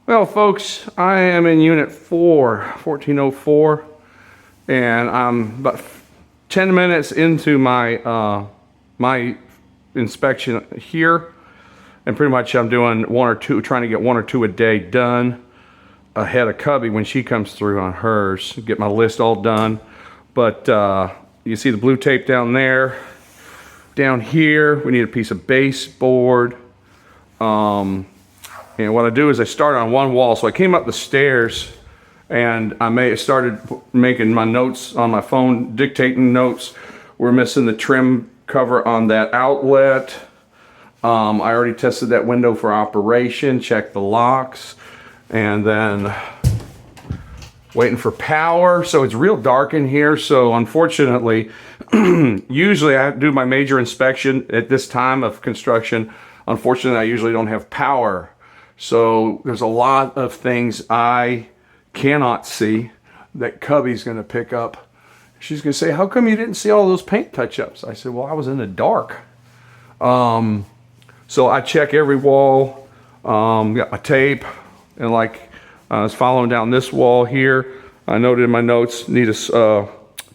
Well, folks, I am in Unit 4, 1404, and I'm about 10 minutes into my my inspection here, and pretty much I'm doing one or two, trying to get one or two a day done ahead of Cubby when she comes through on hers. Get my list all done, but you see the blue tape down there. Down here, we need a piece of baseboard. And what I do is I start on one wall. So I came up the stairs and I started making my notes on my phone, dictating notes. We're missing the trim cover on that outlet. I already tested that window for operation, checked the locks, and then waiting for power. So it's real dark in here. So unfortunately, usually I do my major inspection at this time of construction. Unfortunately, I usually don't have power. So there's a lot of things I cannot see that Cubby's gonna pick up. She's gonna say, how come you didn't see all those paint touch-ups? I said, well, I was in the dark. So I check every wall, got my tape, and like I was following down this wall here. I noted in my notes, need a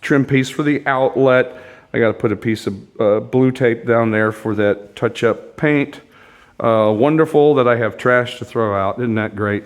trim piece for the outlet. I gotta put a piece of blue tape down there for that touch-up paint. Wonderful that I have trash to throw out. Isn't that great?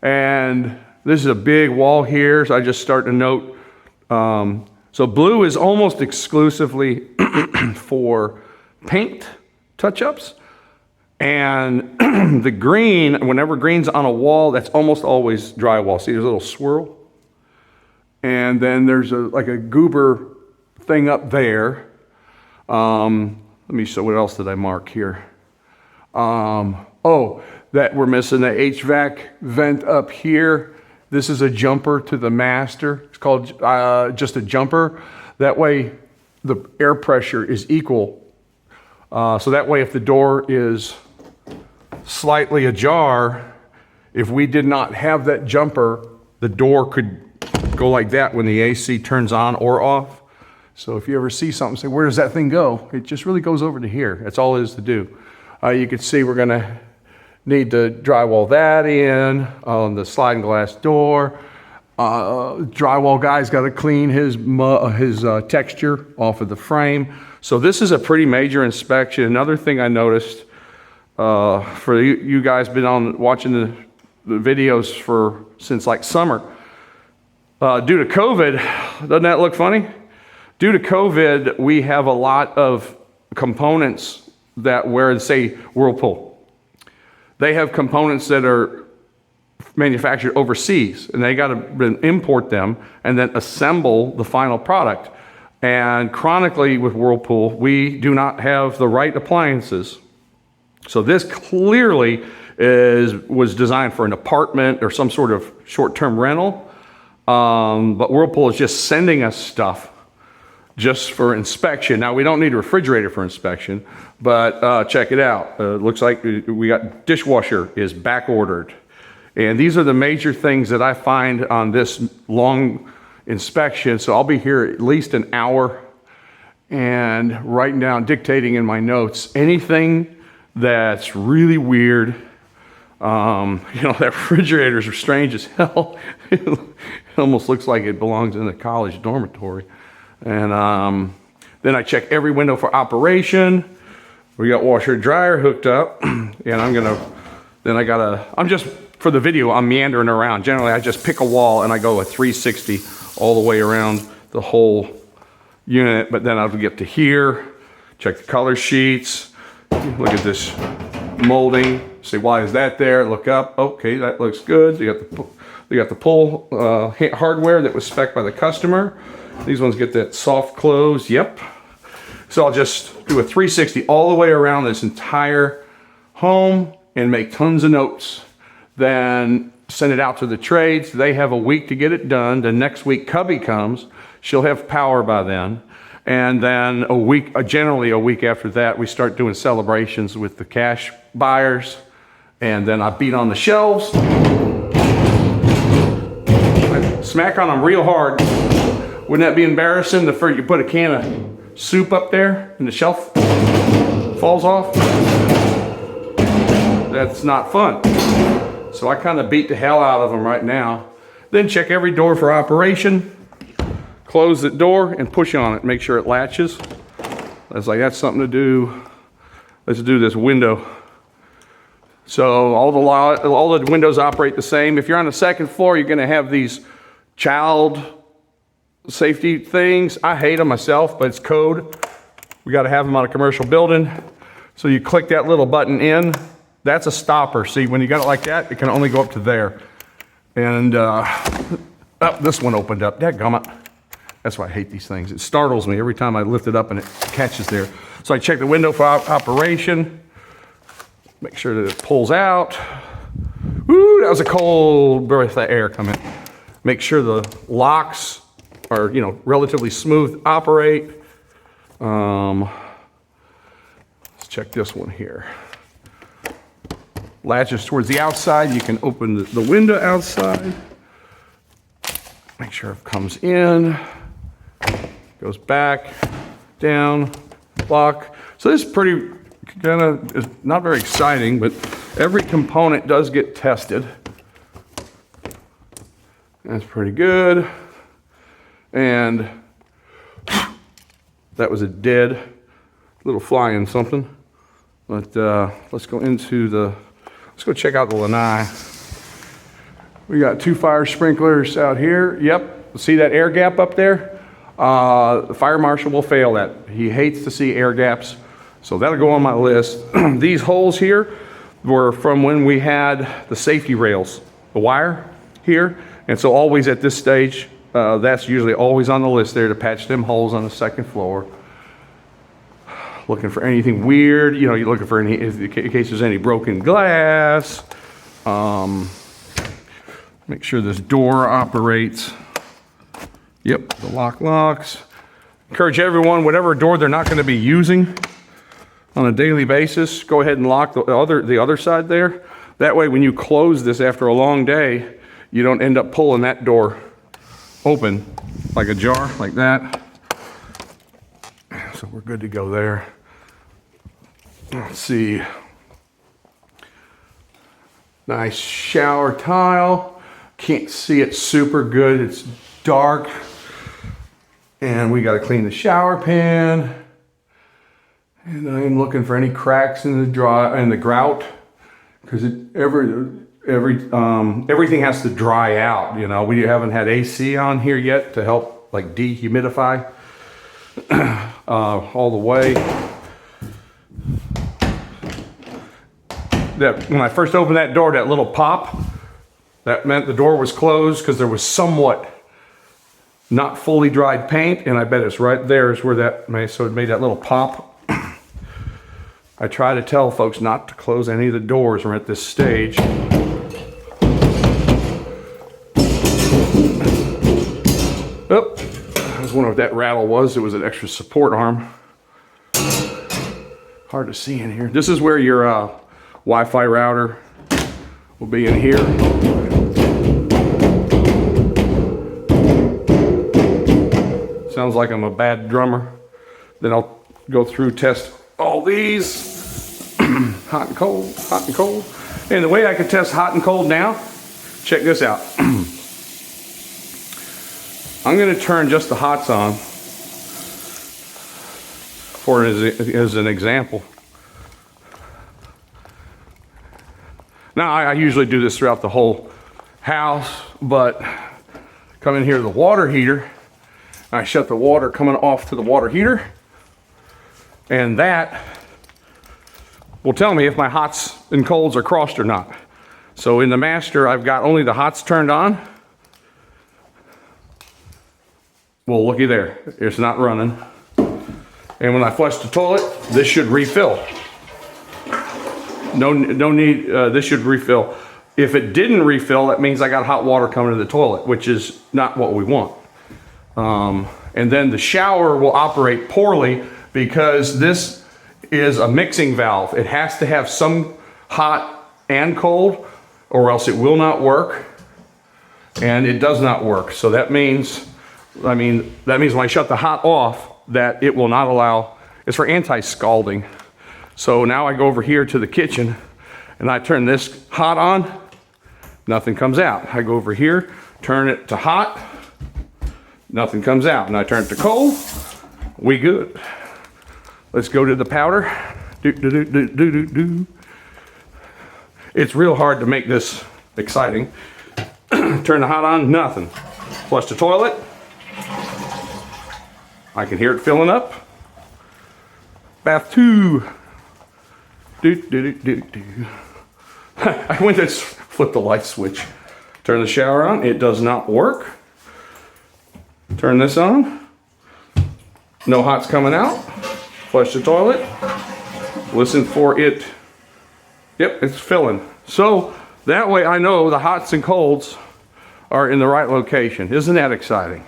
And this is a big wall here, so I just start to note. So blue is almost exclusively for paint touch-ups. And the green, whenever green's on a wall, that's almost always drywall. See, there's a little swirl. And then there's like a goober thing up there. Let me show, what else did I mark here? That we're missing the HVAC vent up here. This is a jumper to the master. It's called just a jumper. That way the air pressure is equal. So that way if the door is slightly ajar, if we did not have that jumper, the door could go like that when the AC turns on or off. So if you ever see something, say, where does that thing go? It just really goes over to here. That's all it is to do. You can see we're gonna need to drywall that in on the sliding glass door. Drywall guy's got to clean his texture off of the frame. So this is a pretty major inspection. Another thing I noticed, for you guys been watching the videos since like summer, due to COVID, doesn't that look funny? Due to COVID, we have a lot of components say Whirlpool. They have components that are manufactured overseas, and they got to import them and then assemble the final product. And chronically with Whirlpool, we do not have the right appliances. So this clearly was designed for an apartment or some sort of short-term rental. But Whirlpool is just sending us stuff just for inspection. Now, we don't need a refrigerator for inspection, but check it out. Looks like we got dishwasher is back ordered. And these are the major things that I find on this long inspection. So I'll be here at least an hour and writing down, dictating in my notes, anything that's really weird. That refrigerators are strange as hell. It almost looks like it belongs in the college dormitory. And then I check every window for operation. We got washer and dryer hooked up, and I'm just, for the video, I'm meandering around. Generally, I just pick a wall and I go a 360 all the way around the whole unit, but then I'll get to here, check the color sheets, look at this molding, say, why is that there? Look up, okay, that looks good. You got the pull hardware that was spec'd by the customer. These ones get that soft close, yep. So I'll just do a 360 all the way around this entire home and make tons of notes. Then send it out to the trades. They have a week to get it done. The next week Cubby comes, she'll have power by then. And then generally a week after that, we start doing celebrations with the cash buyers. And then I beat on the shelves. I smack on them real hard. Wouldn't that be embarrassing? You put a can of soup up there and the shelf falls off? That's not fun. So I kind of beat the hell out of them right now. Then check every door for operation. Close the door and push on it. Make sure it latches. That's something to do. Let's do this window. So all the windows operate the same. If you're on the second floor, you're going to have these child safety things. I hate them myself, but it's code. We got to have them on a commercial building. So you click that little button in. That's a stopper. See, when you got it like that, it can only go up to there. And this one opened up. Dadgummit. That's why I hate these things. It startles me every time I lift it up and it catches there. So I check the window for operation. Make sure that it pulls out. Woo, that was a cold breath of air coming. Make sure the locks are, relatively smooth to operate. Let's check this one here. Latches towards the outside. You can open the window outside. Make sure it comes in. Goes back, down, lock. So this is pretty is not very exciting, but every component does get tested. That's pretty good. And that was a dead little flying something. But let's go check out the lanai. We got 2 fire sprinklers out here. Yep, see that air gap up there? The fire marshal will fail that. He hates to see air gaps. So that'll go on my list. These holes here were from when we had the safety rails, the wire here. And so always at this stage, that's usually always on the list there to patch them holes on the second floor. Looking for anything weird, you're looking for in case there's any broken glass. Make sure this door operates. Yep, the locks. Encourage everyone, whatever door they're not going to be using on a daily basis, go ahead and lock the other side there. That way, when you close this after a long day, you don't end up pulling that door open like a jar, like that. So we're good to go there. Let's see. Nice shower tile. Can't see it super good. It's dark. And we got to clean the shower pan. And I am looking for any cracks in the grout, because everything has to dry out. We haven't had AC on here yet to help like dehumidify all the way. That when I first opened that door, that little pop, that meant the door was closed because there was somewhat not fully dried paint, and I bet it's right there is where that made, so it made that little pop. I try to tell folks not to close any of the doors when we're at this stage. Oh, I was wondering what that rattle was. It was an extra support arm. Hard to see in here. This is where your Wi-Fi router will be in here. Sounds like I'm a bad drummer. Then I'll go through, test all these. Hot and cold, hot and cold. And the way I can test hot and cold now, check this out. I'm going to turn just the hots on for as an example. Now I usually do this throughout the whole house, but come in here to the water heater. I shut the water coming off to the water heater, and that will tell me if my hots and colds are crossed or not. So in the master, I've got only the hots turned on. Well, looky there, it's not running. And when I flush the toilet, this should refill. No need, this should refill. If it didn't refill, that means I got hot water coming to the toilet, which is not what we want. And then the shower will operate poorly because this is a mixing valve. It has to have some hot and cold, or else it will not work. And it does not work. So that means, when I shut the hot off, that it will not allow, it's for anti-scalding. So now I go over here to the kitchen and I turn this hot on, nothing comes out. I go over here, turn it to hot, nothing comes out. And I turn it to cold, we good. Let's go to the powder. Do, do, do, do, do, do, do. It's real hard to make this exciting. Turn the hot on, nothing. Flush the toilet. I can hear it filling up. Bath 2. Do, do, do, do, do. I went to flip the light switch. Turn the shower on, it does not work. Turn this on. No hot's coming out. Flush the toilet. Listen for it. Yep, it's filling. So that way I know the hots and colds are in the right location. Isn't that exciting?